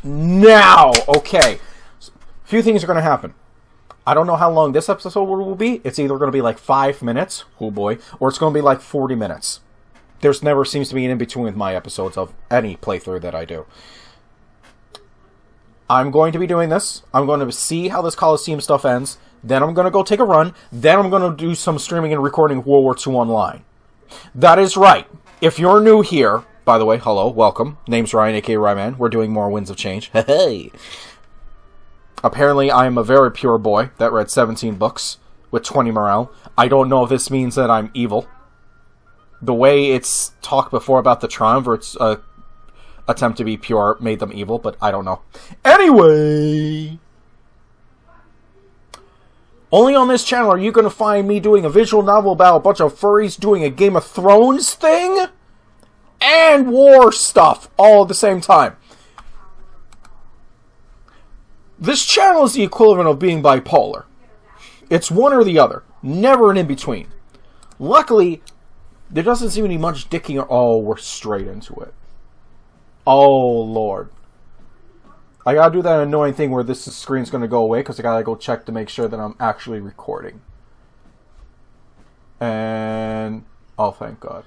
now. Okay. A few things are going to happen. I don't know how long this episode will be. It's either going to be like 5 minutes, oh boy, or it's going to be like 40 minutes. There's never seems to be an in-between with my episodes of any playthrough that I do. I'm going to be doing this. I'm going to see how this Coliseum stuff ends. Then I'm going to go take a run. Then I'm going to do some streaming and recording of World War II Online. That is right. If you're new here, by the way, hello, welcome. Name's Ryan, aka Ryman. We're doing more Winds of Change. Hey. Apparently, I am a very pure boy that read 17 books with 20 morale. I don't know if this means that I'm evil. The way it's talked before about the triumvirate's attempt to be pure made them evil, but I don't know. Anyway, only on this channel are you going to find me doing a visual novel about a bunch of furries doing a Game of Thrones thing and war stuff all at the same time. This channel is the equivalent of being bipolar. It's one or the other, never an in-between. Luckily, there doesn't seem to be much dicking. Oh, we're straight into it. Oh, Lord. I gotta do that annoying thing where this screen's gonna go away because I gotta go check to make sure that I'm actually recording. And... oh, thank God.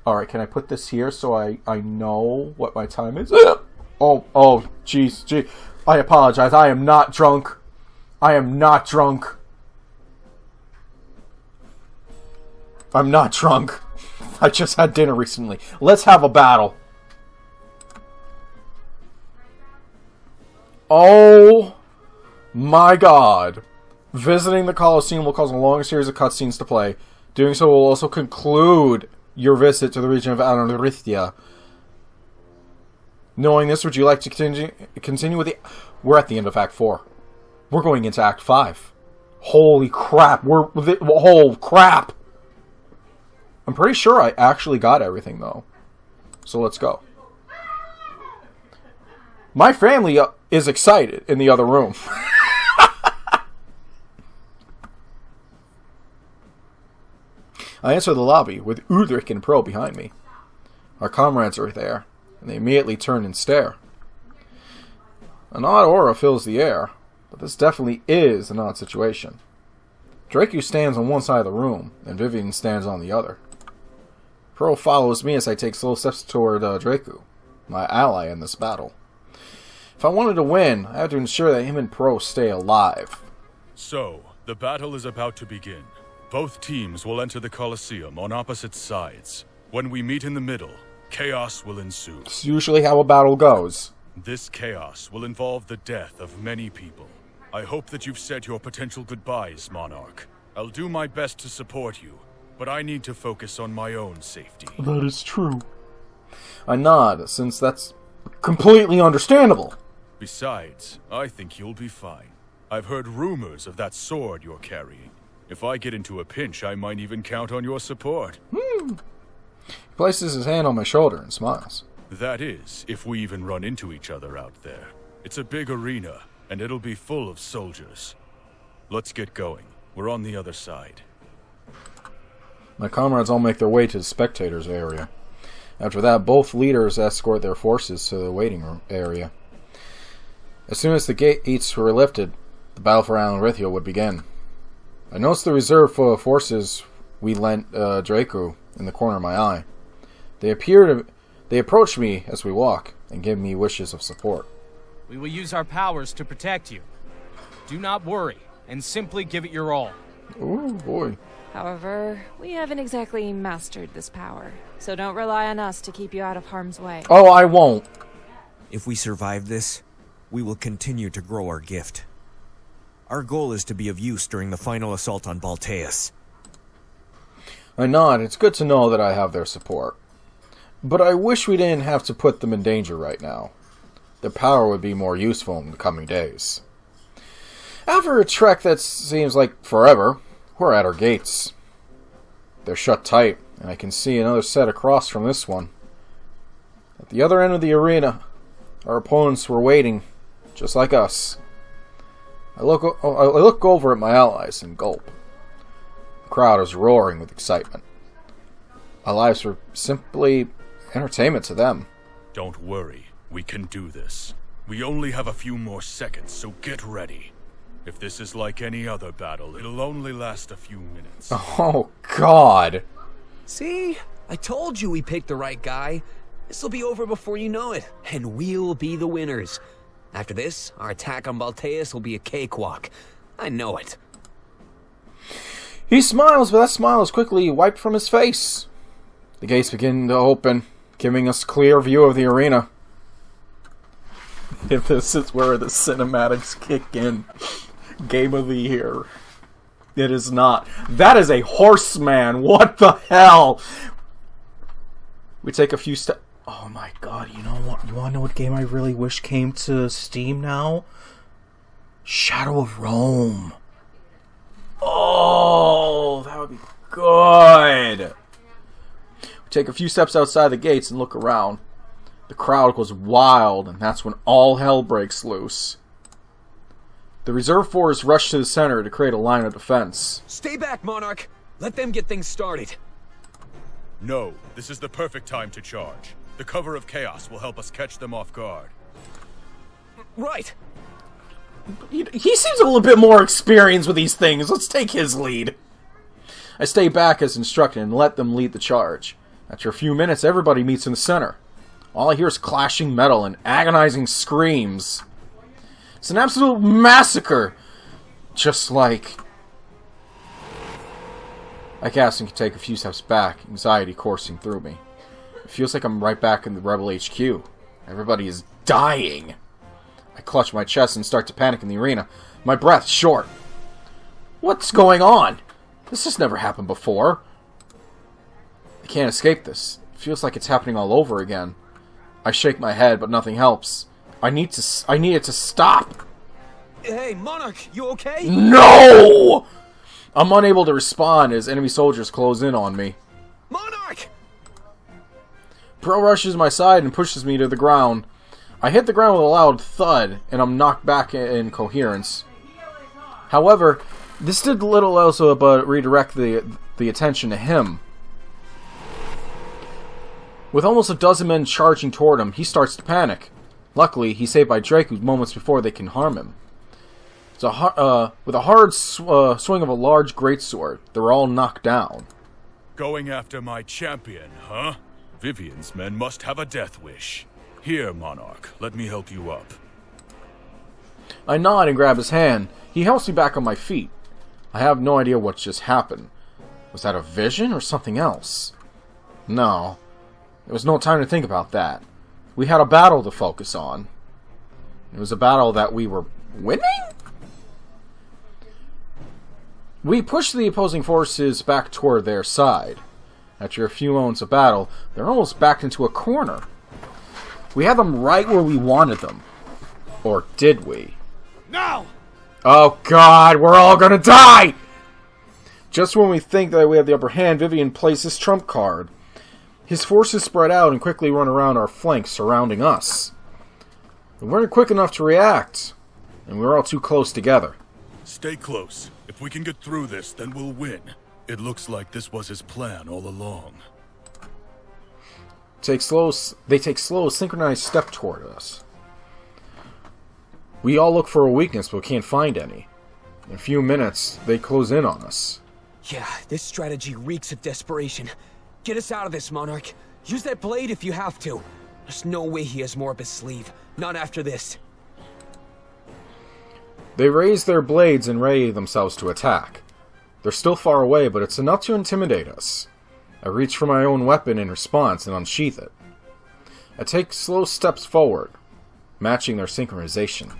Alright, can I put this here so I know what my time is? Oh, jeez. I apologize. I am not drunk. I am not drunk. I'm not drunk. I just had dinner recently. Let's have a battle. Oh my God. Visiting the Coliseum will cause a long series of cutscenes to play. Doing so will also conclude your visit to the region of Alarinthia. Knowing this, would you like to continue with the... we're at the end of Act 4. We're going into Act 5. Holy crap. Oh, crap. I'm pretty sure I actually got everything, though. So let's go. My family is excited in the other room. I enter the lobby with Udrich and Pro behind me. Our comrades are there, and they immediately turn and stare. An odd aura fills the air, but this definitely is an odd situation. Draku stands on one side of the room, and Vivian stands on the other. Pro follows me as I take slow steps toward Draku, my ally in this battle. If I wanted to win, I have to ensure that him and Pro stay alive. So, the battle is about to begin. Both teams will enter the Colosseum on opposite sides. When we meet in the middle, chaos will ensue. It's usually how a battle goes. This chaos will involve the death of many people. I hope that you've said your potential goodbyes, Monarch. I'll do my best to support you, but I need to focus on my own safety. That is true. I nod, since that's completely understandable. Besides, I think you'll be fine. I've heard rumors of that sword you're carrying. If I get into a pinch, I might even count on your support. He places his hand on my shoulder and smiles. That is, if we even run into each other out there. It's a big arena, and it'll be full of soldiers. Let's get going. We're on the other side. My comrades all make their way to the spectators area. After that, both leaders escort their forces to the waiting room area. As soon as the gates were lifted, the battle for Alarinthia would begin. I noticed the reserve forces we lent Draku in the corner of my eye. They approach me as we walk and give me wishes of support. We will use our powers to protect you. Do not worry, and simply give it your all. Oh boy. However, we haven't exactly mastered this power, so don't rely on us to keep you out of harm's way. Oh, I won't. If we survive this, we will continue to grow our gift. Our goal is to be of use during the final assault on Balteus. I nod. It's good to know that I have their support. But I wish we didn't have to put them in danger right now. Their power would be more useful in the coming days. After a trek that seems like forever, we're at our gates. They're shut tight, and I can see another set across from this one. At the other end of the arena, our opponents were waiting, just like us. I look over at my allies and gulp. The crowd is roaring with excitement. Our lives were simply entertainment to them. Don't worry. We can do this. We only have a few more seconds, so get ready. If this is like any other battle, it'll only last a few minutes. Oh, God. See? I told you we picked the right guy. This'll be over before you know it, and we'll be the winners. After this, our attack on Balteus will be a cakewalk. I know it. He smiles, but that smile is quickly wiped from his face. The gates begin to open, giving us clear view of the arena. If this is where the cinematics kick in, Game of the Year. It is not. That is a horseman. What the hell? We take a few steps. Oh my god, you know what? You want to know what game I really wish came to Steam now? Shadow of Rome. Oh, that would be good. We take a few steps outside the gates and look around. The crowd goes wild, and that's when all hell breaks loose. The reserve force rush to the center to create a line of defense. Stay back, Monarch. Let them get things started. No, this is the perfect time to charge. The cover of chaos will help us catch them off guard. Right. He seems a little bit more experienced with these things. Let's take his lead. I stay back as instructed and let them lead the charge. After a few minutes, everybody meets in the center. All I hear is clashing metal and agonizing screams. It's an absolute massacre. Just like... I gasp and can take a few steps back, anxiety coursing through me. It feels like I'm right back in the Rebel HQ. Everybody is dying. I clutch my chest and start to panic in the arena. My breath short. What's going on? This has never happened before. I can't escape this. It feels like it's happening all over again. I shake my head, but nothing helps. I need it to stop. Hey, Monarch, you okay? No! I'm unable to respond as enemy soldiers close in on me. Monarch! Pro rushes my side and pushes me to the ground. I hit the ground with a loud thud, and I'm knocked back in coherence. However, this did little else but redirect the attention to him. With almost a dozen men charging toward him, he starts to panic. Luckily, he's saved by Draco moments before they can harm him. With a hard swing of a large greatsword, they're all knocked down. Going after my champion, huh? Vivian's men must have a death wish. Here, Monarch, let me help you up. I nod and grab his hand. He helps me back on my feet. I have no idea what just happened. Was that a vision or something else? No. There was no time to think about that. We had a battle to focus on. It was a battle that we were winning? We pushed the opposing forces back toward their side. After a few moments of battle, they're almost backed into a corner. We had them right where we wanted them. Or did we? No! Oh god, we're all gonna die! Just when we think that we have the upper hand, Vivian plays his trump card. His forces spread out and quickly run around our flanks, surrounding us. We weren't quick enough to react, and we were all too close together. Stay close. If we can get through this, then we'll win. It looks like this was his plan all along. They take slow, synchronized step toward us. We all look for a weakness, but can't find any. In a few minutes, they close in on us. Yeah, this strategy reeks of desperation. Get us out of this, Monarch. Use that blade if you have to. There's no way he has more up his sleeve. Not after this. They raise their blades and ready themselves to attack. They're still far away, but it's enough to intimidate us. I reach for my own weapon in response and unsheath it. I take slow steps forward, matching their synchronization.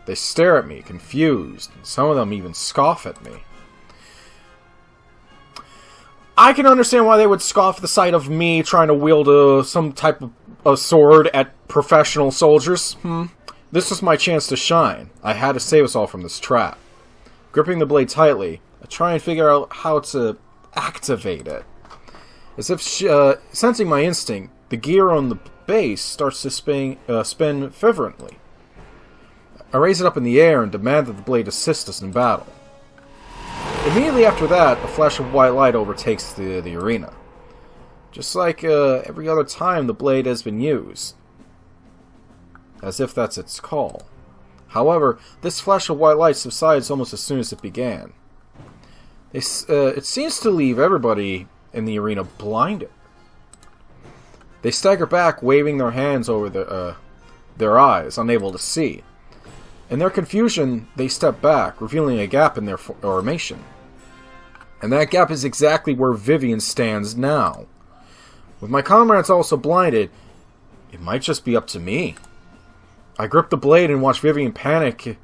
They stare at me, confused, and some of them even scoff at me. I can understand why they would scoff at the sight of me trying to wield some type of a sword at professional soldiers. This was my chance to shine. I had to save us all from this trap. Gripping the blade tightly, I try and figure out how to activate it. As if sensing my instinct, the gear on the base starts to spin fervently. I raise it up in the air and demand that the blade assist us in battle. Immediately after that, a flash of white light overtakes the arena. Just like every other time the blade has been used. as if that's its call. However, this flash of white light subsides almost as soon as it began. It seems to leave everybody in the arena blinded. They stagger back, waving their hands over their eyes, unable to see. In their confusion, they step back, revealing a gap in their formation. And that gap is exactly where Vivian stands now. With my comrades also blinded, it might just be up to me. I grip the blade and watch Vivian panic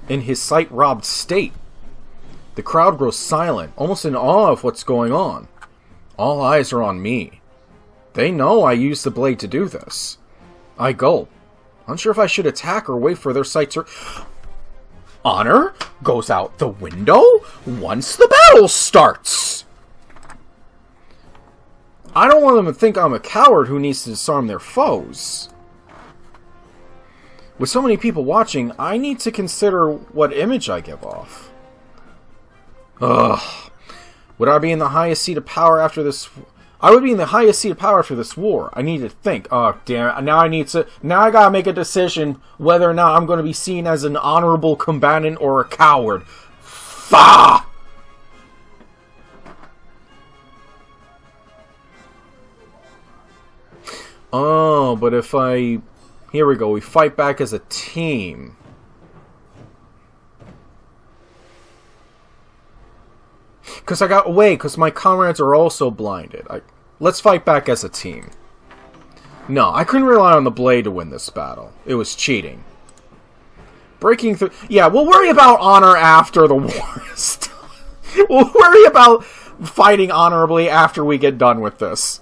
in his sight-robbed state. The crowd grows silent, almost in awe of what's going on. All eyes are on me. They know I used the blade to do this. I gulp, unsure if I should attack or wait for their sights or... Honor goes out the window once the battle starts! I don't want them to think I'm a coward who needs to disarm their foes. With so many people watching, I need to consider what image I give off. Ugh. Would I be in the highest seat of power after this... I would be in the highest seat of power after this war. I need to think. Oh, damn it. Now I gotta make a decision whether or not I'm going to be seen as an honorable combatant or a coward. Fa! Oh, but if I... Here we go. We fight back as a team. Because I got away, because my comrades are also blinded. Let's fight back as a team. No, I couldn't rely on the blade to win this battle. It was cheating. Breaking through... Yeah, we'll worry about honor after the war is done. We'll worry about fighting honorably after we get done with this.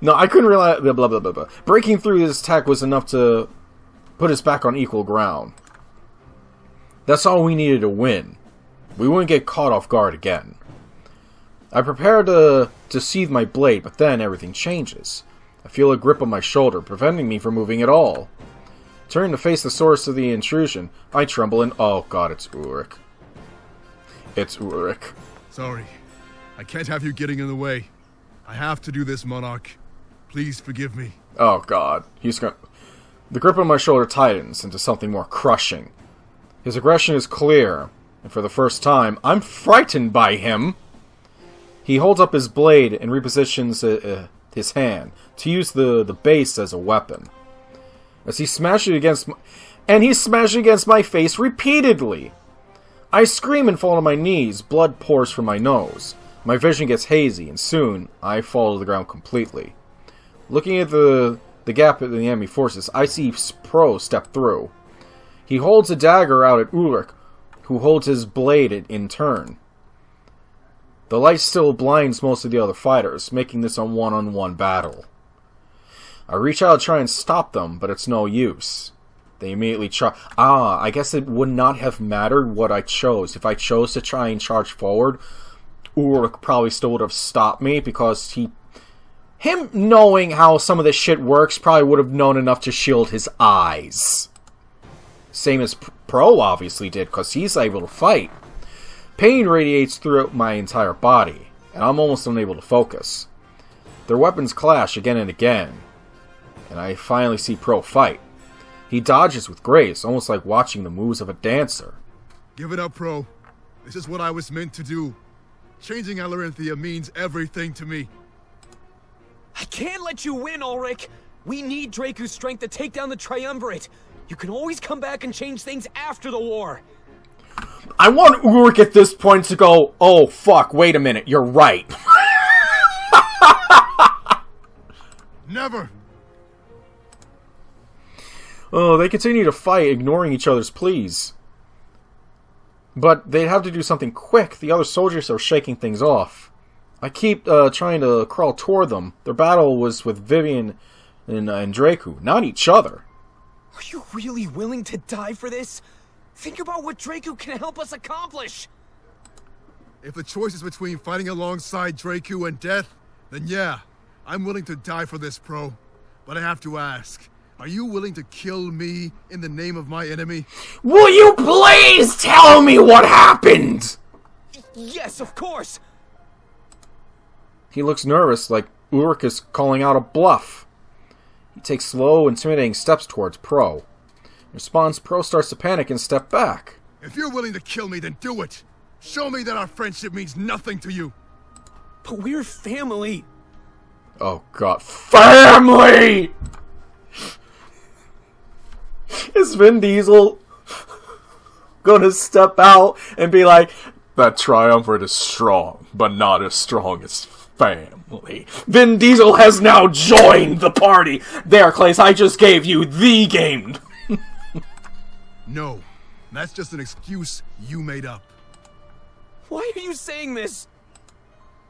No, I couldn't rely... Blah, blah, blah, blah. Breaking through this attack was enough to put us back on equal ground. That's all we needed to win. We wouldn't get caught off guard again. I prepare to sheathe my blade, but then everything changes. I feel a grip on my shoulder, preventing me from moving at all. Turning to face the source of the intrusion, I tremble and... Oh god, it's Ulrich. It's Ulrich. Sorry. I can't have you getting in the way. I have to do this, Monarch. Please forgive me. Oh god. He's gonna... The grip on my shoulder tightens into something more crushing. His aggression is clear, and for the first time, I'm frightened by him. He holds up his blade and repositions his hand to use the base as a weapon. As he smashes against he's smashing against my face repeatedly. I scream and fall to my knees. Blood pours from my nose. My vision gets hazy, and soon I fall to the ground completely. Looking at the gap in the enemy forces, I see Pro step through. He holds a dagger out at Ulrich, who holds his blade in turn. The light still blinds most of the other fighters, making this a one-on-one battle. I reach out to try and stop them, but it's no use. They immediately try... I guess it would not have mattered what I chose. If I chose to try and charge forward, Ulrich probably still would have stopped me, because him knowing how some of this shit works probably would have known enough to shield his eyes. Same as Pro obviously did, because he's able to fight. Pain radiates throughout my entire body, and I'm almost unable to focus. Their weapons clash again and again, and I finally see Pro fight. He dodges with grace, almost like watching the moves of a dancer. Give it up, Pro. This is what I was meant to do. Changing Alarinthia means everything to me. I can't let you win, Ulrich. We need Draku's strength to take down the Triumvirate. You can always come back and change things after the war. I want Ulrich at this point to go, oh fuck, wait a minute, you're right. Never! Oh, they continue to fight, ignoring each other's pleas. But they'd have to do something quick. The other soldiers are shaking things off. I keep trying to crawl toward them. Their battle was with Vivian and Draku, not each other. Are you really willing to die for this? Think about what Draku can help us accomplish! If the choice is between fighting alongside Draku and death, then yeah, I'm willing to die for this, Pro. But I have to ask, are you willing to kill me in the name of my enemy? Will you please tell me what happened? Yes, of course! He looks nervous, like Ulrich is calling out a bluff. He takes slow, intimidating steps towards Pro. In response, Pro starts to panic and step back. If you're willing to kill me, then do it. Show me that our friendship means nothing to you. But we're family. Oh god. FAMILY! Is Vin Diesel gonna step out and be like, that triumvirate is strong, but not as strong as family. Vin Diesel has now joined the party. There, Clays, I just gave you the game. No, that's just an excuse you made up. Why are you saying this?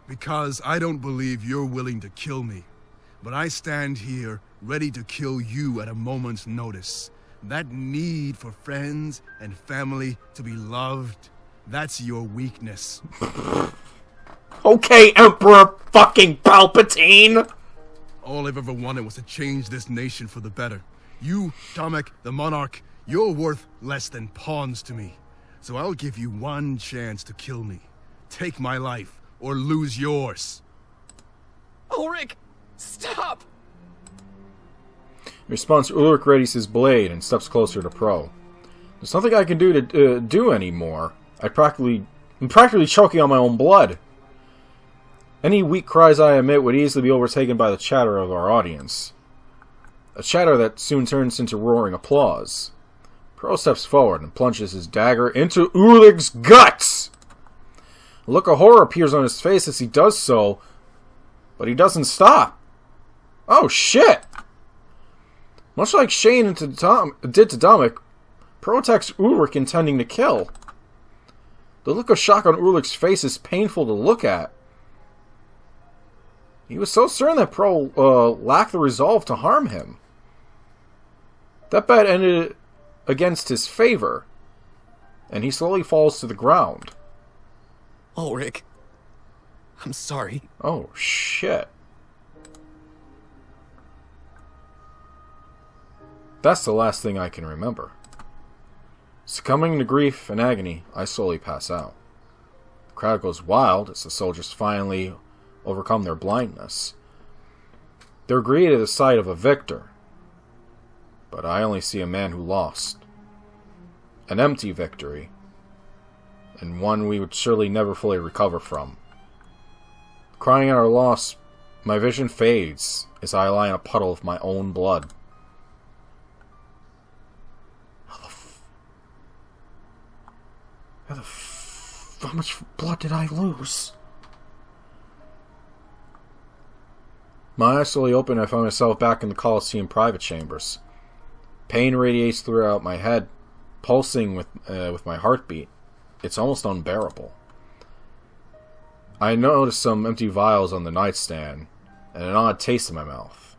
Because I don't believe you're willing to kill me. But I stand here, ready to kill you at a moment's notice. That need for friends and family to be loved, that's your weakness. Okay, Emperor fucking Palpatine! All I've ever wanted was to change this nation for the better. You, Tomek, the Monarch, you're worth less than pawns to me. So I'll give you one chance to kill me. Take my life, or lose yours. Ulrich, stop! In response, Ulrich readies his blade and steps closer to Pro. There's nothing I can do to do anymore. I'm practically choking on my own blood. Any weak cries I emit would easily be overtaken by the chatter of our audience. A chatter that soon turns into roaring applause. Pro steps forward and plunges his dagger into Ulrich's guts! A look of horror appears on his face as he does so, but he doesn't stop. Oh shit! Much like Shane did to Dominic, Pro attacks Ulrich intending to kill. The look of shock on Ulrich's face is painful to look at. He was so certain that Pro lacked the resolve to harm him. That bet ended against his favor, and he slowly falls to the ground. Ulrich, I'm sorry. Oh, shit. That's the last thing I can remember. Succumbing to grief and agony, I slowly pass out. The crowd goes wild as the soldiers finally overcome their blindness. They're greeted at the sight of a victor, but I only see a man who lost. An empty victory, and one we would surely never fully recover from. Crying out our loss, my vision fades as I lie in a puddle of my own blood. How much blood did I lose? My eyes slowly open and I find myself back in the Colosseum private chambers. Pain radiates throughout my head, pulsing with my heartbeat. It's almost unbearable. I notice some empty vials on the nightstand, and an odd taste in my mouth.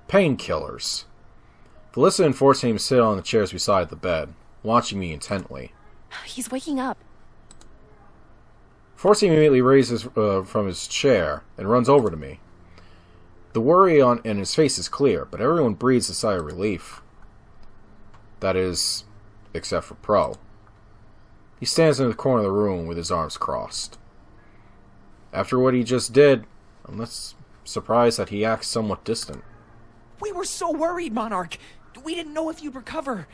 Painkillers. Felissa and Fortune sit on the chairs beside the bed, watching me intently. He's waking up. Fortune immediately raises from his chair and runs over to me. The worry in his face is clear, but everyone breathes a sigh of relief. That is, except for Pro. He stands in the corner of the room with his arms crossed. After what he just did, I'm less surprised that he acts somewhat distant. We were so worried, Monarch. We didn't know if you'd recover.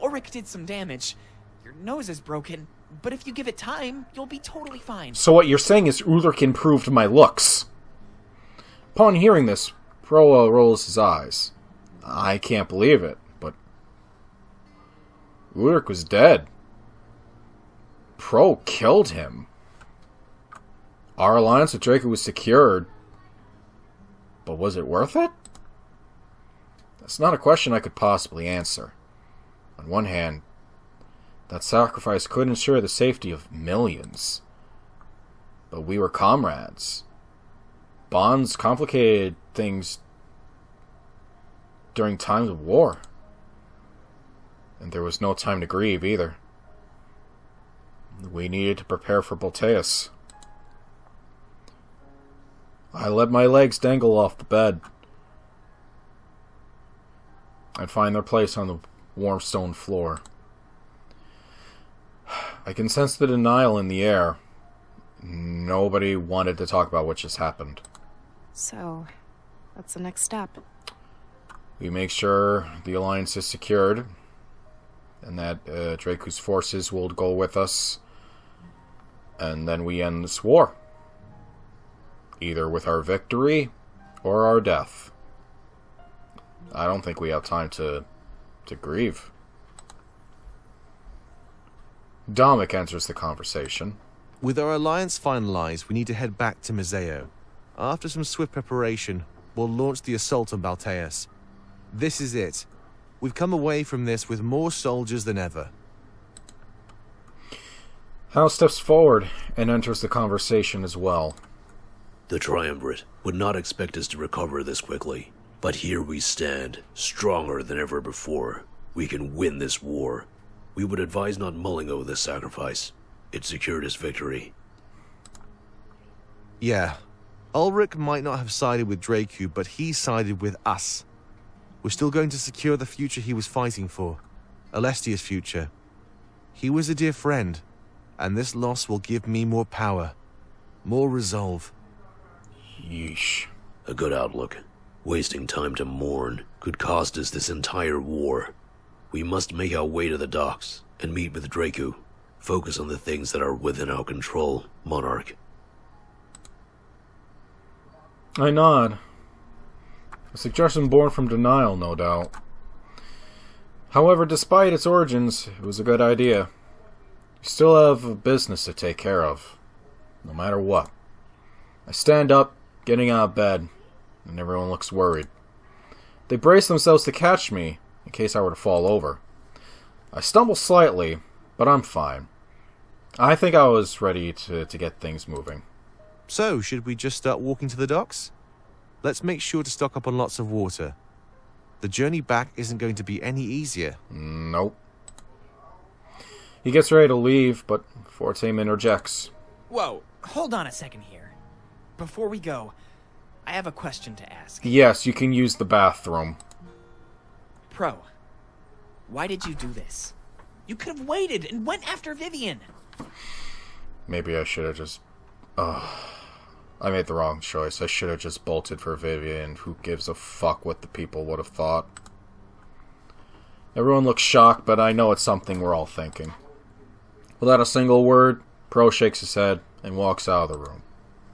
Ulrich did some damage. Your nose is broken, but if you give it time, you'll be totally fine. So what you're saying is Ulrich improved my looks. Upon hearing this, Pro rolls his eyes. I can't believe it, but Ulrich was dead. Pro killed him. Our alliance with Draco was secured, but was it worth it? That's not a question I could possibly answer. On one hand, that sacrifice could ensure the safety of millions. But we were comrades. Bonds complicated things during times of war. And there was no time to grieve either. We needed to prepare for Balteus. I let my legs dangle off the bed and find their place on the warm stone floor. I can sense the denial in the air. Nobody wanted to talk about what just happened. So, what's the next step? We make sure the alliance is secured, and that Dracu's forces will go with us, and then we end this war. Either with our victory or our death. I don't think we have time to grieve. Dominic enters the conversation. With our alliance finalized, we need to head back to Museo. After some swift preparation, we'll launch the assault on Balteus. This is it. We've come away from this with more soldiers than ever. Hal steps forward and enters the conversation as well. The Triumvirate would not expect us to recover this quickly. But here we stand, stronger than ever before. We can win this war. We would advise not mulling over this sacrifice. It secured us victory. Yeah. Ulrich might not have sided with Dracu, but he sided with us. We're still going to secure the future he was fighting for. Alestia's future. He was a dear friend, and this loss will give me more power. More resolve. Yeesh. A good outlook. Wasting time to mourn could cost us this entire war. We must make our way to the docks and meet with Dracu. Focus on the things that are within our control, Monarch. I nod. A suggestion born from denial, no doubt. However, despite its origins, it was a good idea. You still have a business to take care of, no matter what. I stand up, getting out of bed, and everyone looks worried. They brace themselves to catch me, in case I were to fall over. I stumble slightly, but I'm fine. I think I was ready to get things moving. So, should we just start walking to the docks? Let's make sure to stock up on lots of water. The journey back isn't going to be any easier. Nope. He gets ready to leave, but Fortame interjects. Whoa, hold on a second here. Before we go, I have a question to ask. Yes, you can use the bathroom. Pro, why did you do this? You could have waited and went after Vivian. Maybe I should have just... I made the wrong choice. I should have just bolted for Vivian. Who gives a fuck what the people would have thought? Everyone looks shocked, but I know it's something we're all thinking. Without a single word, Pro shakes his head and walks out of the room.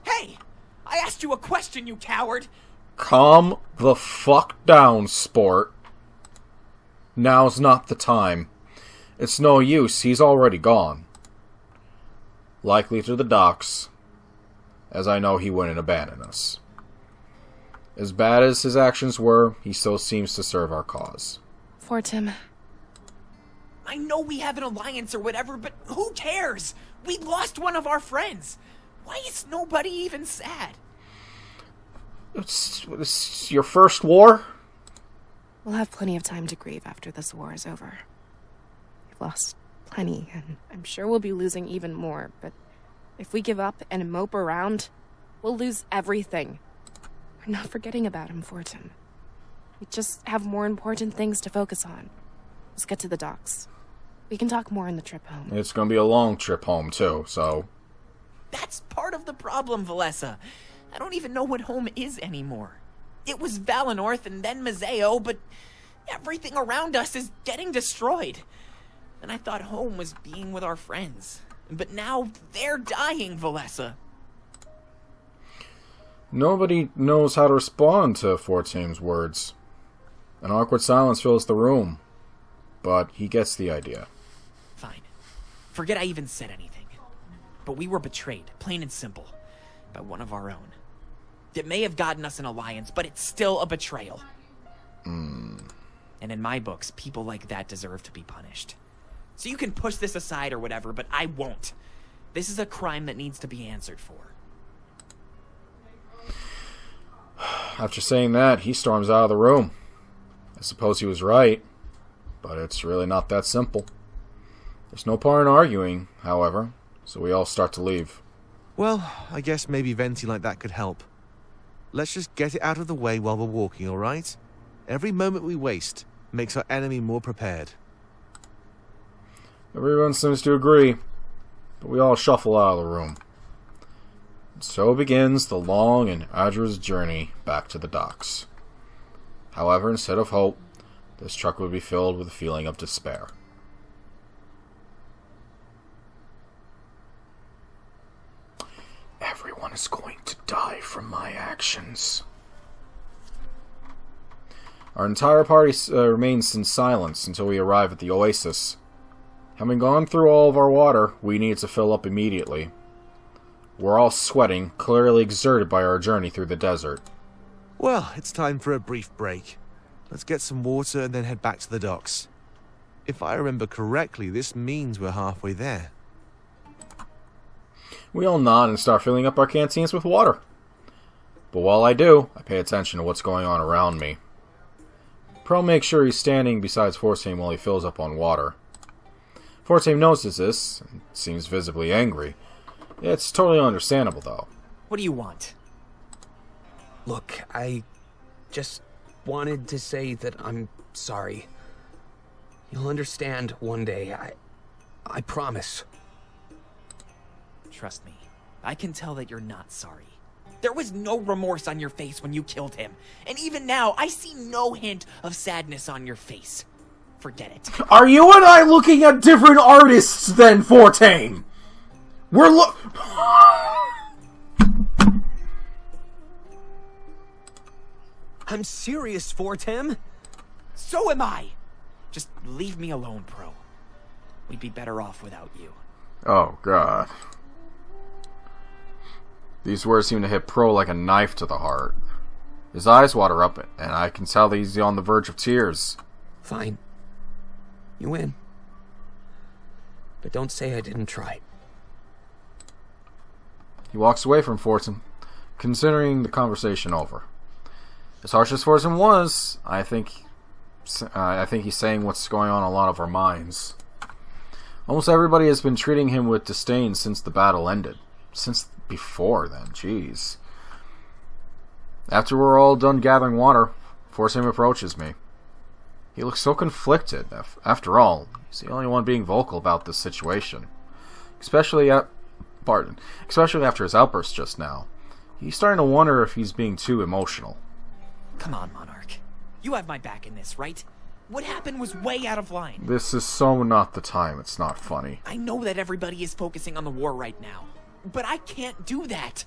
Hey! I asked you a question, you coward! Calm the fuck down, sport. Now's not the time. It's no use, he's already gone. Likely to the docks, as I know he wouldn't abandon us. As bad as his actions were, he still seems to serve our cause. Fortim. I know we have an alliance or whatever, but who cares? We lost one of our friends. Why is nobody even sad? It's your first war? We'll have plenty of time to grieve after this war is over. We've lost plenty, and I'm sure we'll be losing even more, but if we give up and mope around, we'll lose everything. We're not forgetting about him, Fortin. We just have more important things to focus on. Let's get to the docks. We can talk more on the trip home. It's gonna be a long trip home, too, so... That's part of the problem, Valessa. I don't even know what home is anymore. It was Valenorth and then Museo, but everything around us is getting destroyed. And I thought home was being with our friends. But now they're dying, Valessa. Nobody knows how to respond to Fortame's words. An awkward silence fills the room, but he gets the idea. Fine. Forget I even said anything. But we were betrayed, plain and simple, by one of our own. It may have gotten us an alliance, but it's still a betrayal. And in my books, people like that deserve to be punished. So you can push this aside or whatever, but I won't. This is a crime that needs to be answered for. After saying that, he storms out of the room. I suppose he was right, but it's really not that simple. There's no point in arguing, however, so we all start to leave. Well, I guess maybe venting like that could help. Let's just get it out of the way while we're walking, alright? Every moment we waste makes our enemy more prepared. Everyone seems to agree, but we all shuffle out of the room. And so begins the long and arduous journey back to the docks. However, instead of hope, this truck would be filled with a feeling of despair. Everyone is going to die from my actions. Our entire party remains in silence until we arrive at the oasis. Having gone through all of our water, we need to fill up immediately. We're all sweating, clearly exerted by our journey through the desert. Well, it's time for a brief break. Let's get some water and then head back to the docks. If I remember correctly, this means we're halfway there. We all nod and start filling up our canteens with water. But while I do, I pay attention to what's going on around me. Pro makes sure he's standing beside Fortame while he fills up on water. Fortame notices this and seems visibly angry. It's totally understandable, though. What do you want? Look, I just wanted to say that I'm sorry. You'll understand one day, I promise. Trust me, I can tell that you're not sorry. There was no remorse on your face when you killed him. And even now, I see no hint of sadness on your face. Forget it. Are you and I looking at different artists then, Fortame? I'm serious, Fortem. So am I. Just leave me alone, Pro. We'd be better off without you. Oh, God. These words seem to hit Pro like a knife to the heart. His eyes water up, and I can tell that he's on the verge of tears. Fine. You win. But don't say I didn't try. He walks away from Fortune, considering the conversation over. As harsh as Fortune was, I think he's saying what's going on in a lot of our minds. Almost everybody has been treating him with disdain since the battle ended. Since before then, jeez. After we're all done gathering water, Fortune approaches me. He looks so conflicted. After all, he's the only one being vocal about this situation. Especially after his outburst just now. He's starting to wonder if he's being too emotional. Come on, Monarch. You have my back in this, right? What happened was way out of line. This is so not the time. It's not funny. I know that everybody is focusing on the war right now, but I can't do that.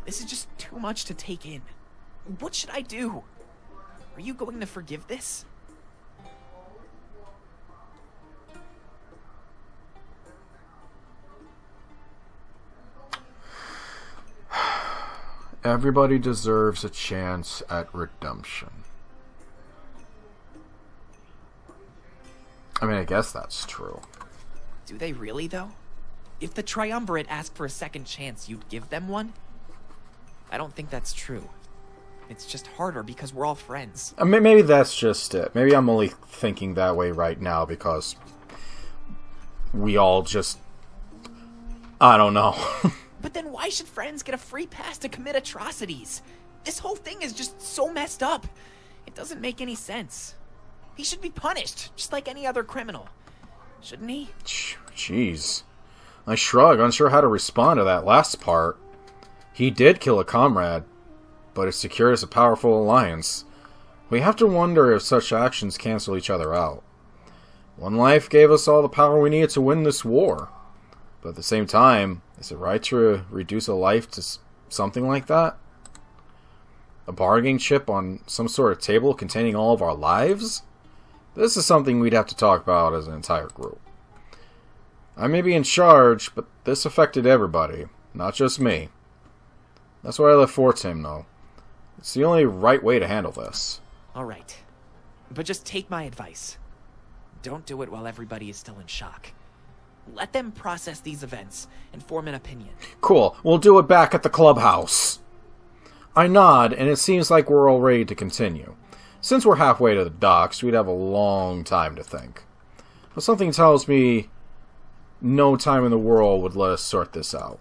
This is just too much to take in. What should I do? Are you going to forgive this? Everybody deserves a chance at redemption. I mean, I guess that's true. Do they really, though? If the Triumvirate asked for a second chance, you'd give them one? I don't think that's true. It's just harder because we're all friends. I mean, maybe that's just it. Maybe I'm only thinking that way right now because we all just... I don't know. But then why should friends get a free pass to commit atrocities? This whole thing is just so messed up. It doesn't make any sense. He should be punished, just like any other criminal. Shouldn't he? Jeez. I shrug, unsure how to respond to that last part. He did kill a comrade, but it secures a powerful alliance. We have to wonder if such actions cancel each other out. One life gave us all the power we needed to win this war. But at the same time, is it right to reduce a life to something like that? A bargaining chip on some sort of table containing all of our lives? This is something we'd have to talk about as an entire group. I may be in charge, but this affected everybody, not just me. That's why I let Fortame know. It's the only right way to handle this. Alright. But just take my advice. Don't do it while everybody is still in shock. Let them process these events and form an opinion. Cool. We'll do it back at the clubhouse. I nod, and it seems like we're all ready to continue. Since we're halfway to the docks, we'd have a long time to think. But something tells me no time in the world would let us sort this out.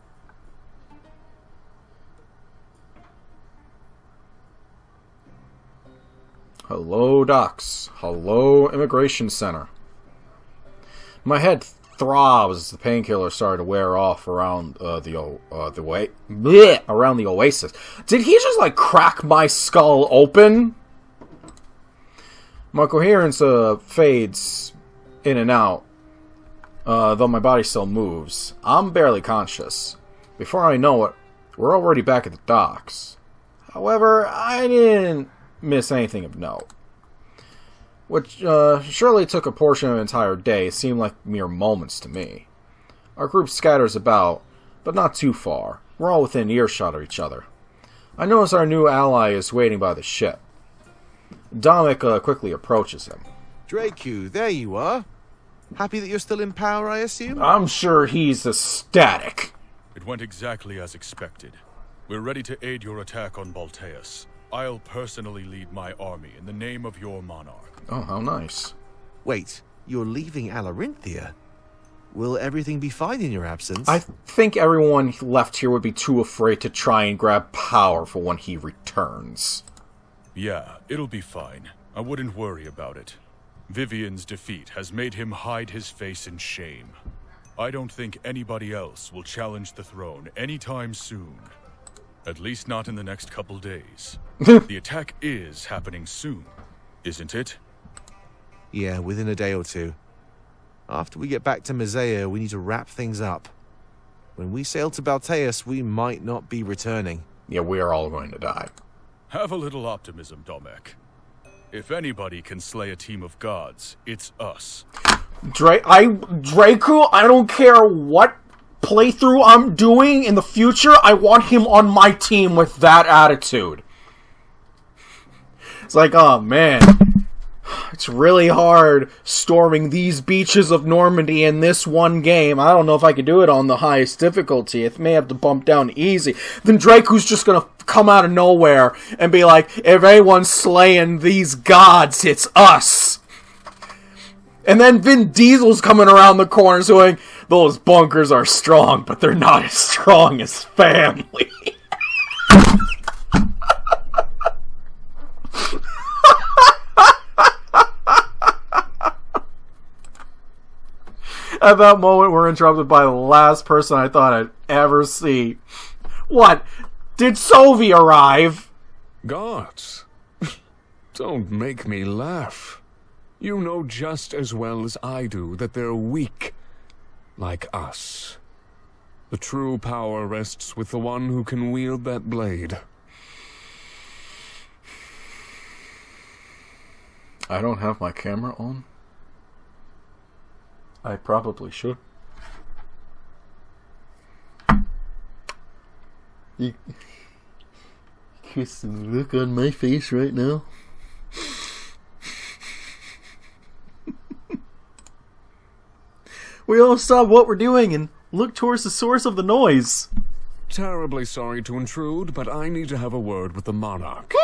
Hello, docks. Hello, immigration center. My head throbs as the painkiller started to wear off around around the oasis. Did he just like crack my skull open? My coherence fades in and out, though my body still moves. I'm barely conscious. Before I know it, we're already back at the docks. However, I didn't miss anything of note. Which surely took a portion of an entire day, seemed like mere moments to me. Our group scatters about, but not too far. We're all within earshot of each other. I notice our new ally is waiting by the ship. Dominic quickly approaches him. Draku, there you are. Happy that you're still in power, I assume? I'm sure he's ecstatic. It went exactly as expected. We're ready to aid your attack on Balteus. I'll personally lead my army in the name of your monarch. Oh, how nice. Wait, you're leaving Alarinthia? Will everything be fine in your absence? I think everyone left here would be too afraid to try and grab power for when he returns. Yeah, it'll be fine. I wouldn't worry about it. Vivian's defeat has made him hide his face in shame. I don't think anybody else will challenge the throne anytime soon. At least not in the next couple days. The attack is happening soon, isn't it? Yeah, within a day or two. After we get back to Mazea, we need to wrap things up. When we sail to Balteus, we might not be returning. Yeah, we are all going to die. Have a little optimism, Domek. If anybody can slay a team of gods, it's us. Draku, I don't care what playthrough I'm doing in the future, I want him on my team with that attitude. It's like, oh man, it's really hard storming these beaches of Normandy in this one game. I don't know if I could do it on the highest difficulty. It may have to bump down to easy. Then Draku's just gonna come out of nowhere and be like, if anyone's slaying these gods, it's us. And then Vin Diesel's coming around the corner saying, those bunkers are strong, but they're not as strong as family. At that moment, we're interrupted by the last person I thought I'd ever see. What? Did Sovi arrive? Gods. Don't make me laugh. You know just as well as I do that they're weak, like us. The true power rests with the one who can wield that blade. I don't have my camera on. I probably should. You kiss the look on my face right now. We all stop what we're doing and look towards the source of the noise. Terribly sorry to intrude, but I need to have a word with the monarch.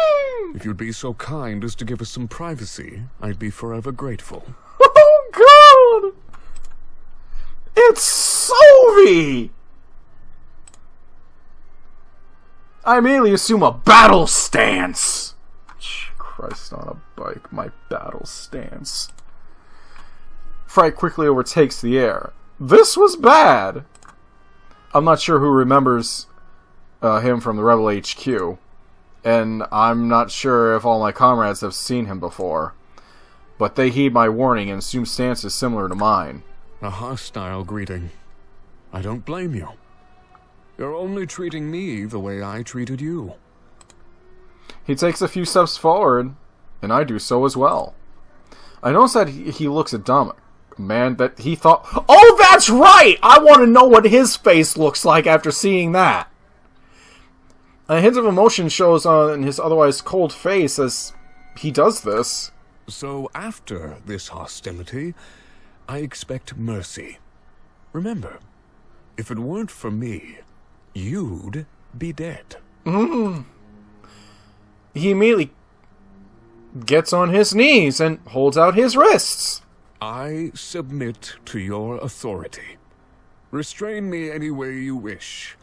If you'd be so kind as to give us some privacy, I'd be forever grateful. Oh God! It's Sovi! I immediately assume a battle stance. Christ on a bike, my battle stance. Fright quickly overtakes the air. This was bad! I'm not sure who remembers him from the Rebel HQ. And I'm not sure if all my comrades have seen him before. But they heed my warning and assume stances similar to mine. A hostile greeting. I don't blame you. You're only treating me the way I treated you. He takes a few steps forward, and I do so as well. I notice that he looks at Dominic. Man, that he thought, oh, that's right! I want to know what his face looks like after seeing that. A hint of emotion shows on his otherwise cold face as he does this. So after this hostility, I expect mercy. Remember, if it weren't for me, you'd be dead. He immediately gets on his knees and holds out his wrists. I submit to your authority. Restrain me any way you wish.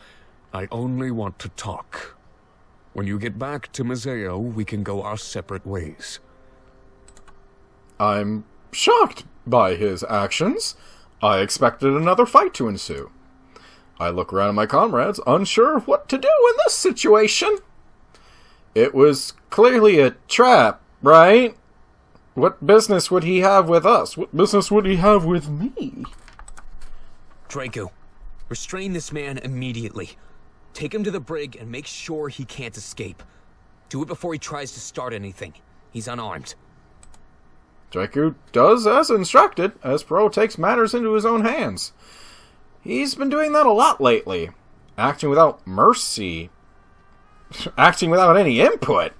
I only want to talk. When you get back to Mazeo, we can go our separate ways. I'm shocked by his actions. I expected another fight to ensue. I look around at my comrades, unsure of what to do in this situation. It was clearly a trap, right? What business would he have with us? What business would he have with me? Draco, restrain this man immediately. Take him to the brig and make sure he can't escape. Do it before he tries to start anything. He's unarmed. Draco does as instructed, as Pro takes matters into his own hands. He's been doing that a lot lately. Acting without mercy. Acting without any input.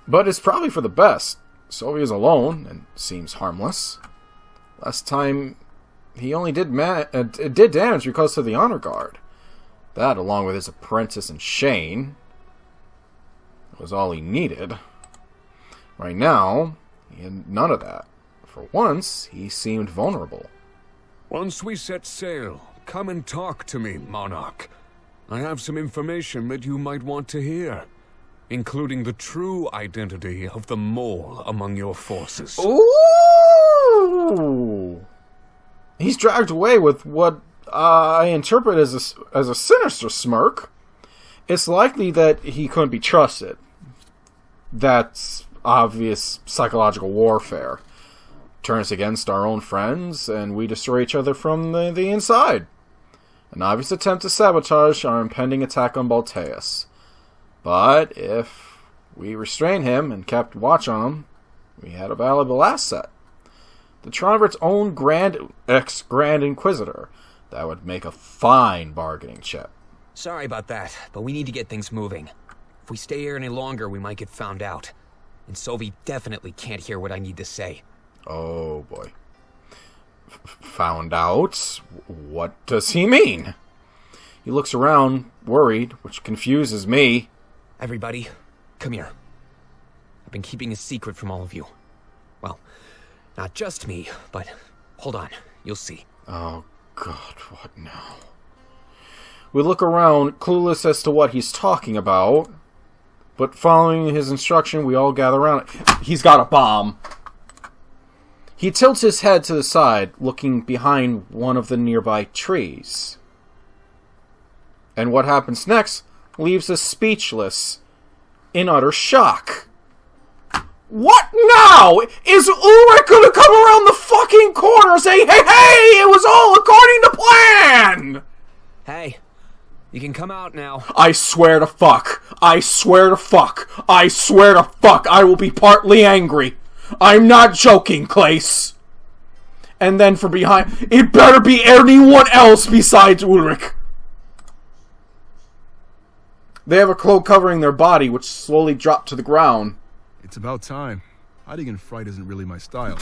But it's probably for the best. Sylvia's alone, and seems harmless. Last time, he only did damage because of the honor guard. That, along with his apprentice and Shane, was all he needed. Right now, he had none of that. For once, he seemed vulnerable. Once we set sail, come and talk to me, Monarch. I have some information that you might want to hear, including the true identity of the mole among your forces. Ooh! He's dragged away with what I interpret as a sinister smirk. It's likely that he couldn't be trusted. That's obvious psychological warfare. Turns against our own friends, and we destroy each other from the inside. An obvious attempt to sabotage our impending attack on Balteus. But if we restrained him and kept watch on him, we had a valuable asset. The Triumvirate's own Grand Inquisitor. That would make a fine bargaining chip. Sorry about that, but we need to get things moving. If we stay here any longer, we might get found out. And Sylvie definitely can't hear what I need to say. Oh, boy. Found out? What does he mean? He looks around, worried, which confuses me. Everybody, come here. I've been keeping a secret from all of you. Well, not just me, but hold on, you'll see. Oh, God, what now? We look around, clueless as to what he's talking about, but following his instruction, we all gather around. He's got a bomb. He tilts his head to the side, looking behind one of the nearby trees. And what happens next leaves us speechless, in utter shock. What now? Is Ulrich gonna come around the fucking corner and say, hey, it was all according to plan? Hey, you can come out now. I swear to fuck. I swear to fuck. I swear to fuck. I will be partly angry. I'm not joking, Clace. And then from behind, it better be anyone else besides Ulrich. They have a cloak covering their body, which slowly dropped to the ground. It's about time. Hiding in fright isn't really my style.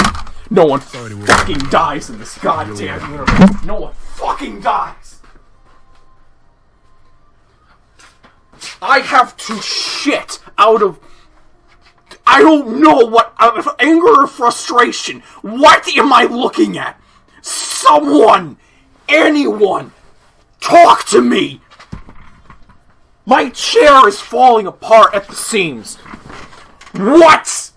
No one fucking dies in this goddamn universe. No one fucking dies. I have to shit out of... I don't know what... out of anger or frustration. What am I looking at? Someone! Anyone! Talk to me! My chair is falling apart at the seams. What?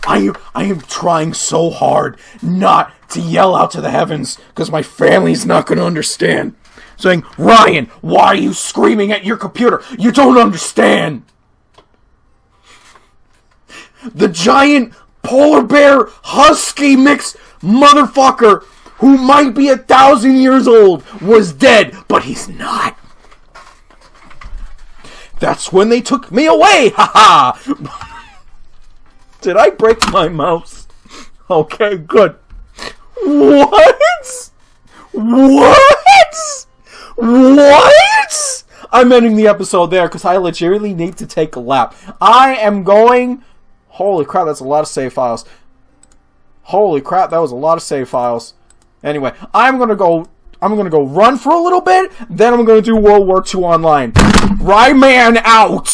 I am trying so hard not to yell out to the heavens, because my family's not going to understand. Saying, Ryan, why are you screaming at your computer? You don't understand. The giant polar bear husky mix motherfucker who might be 1,000 years old was dead, but he's not. That's when they took me away, haha! Did I break my mouse? Okay, good. What? What? What? I'm ending the episode there because I legitimately need to take a lap. I am going... Holy crap, that's a lot of save files. Holy crap, that was a lot of save files. Anyway, I'm gonna go run for a little bit, then I'm gonna do World War II Online. Ryman out!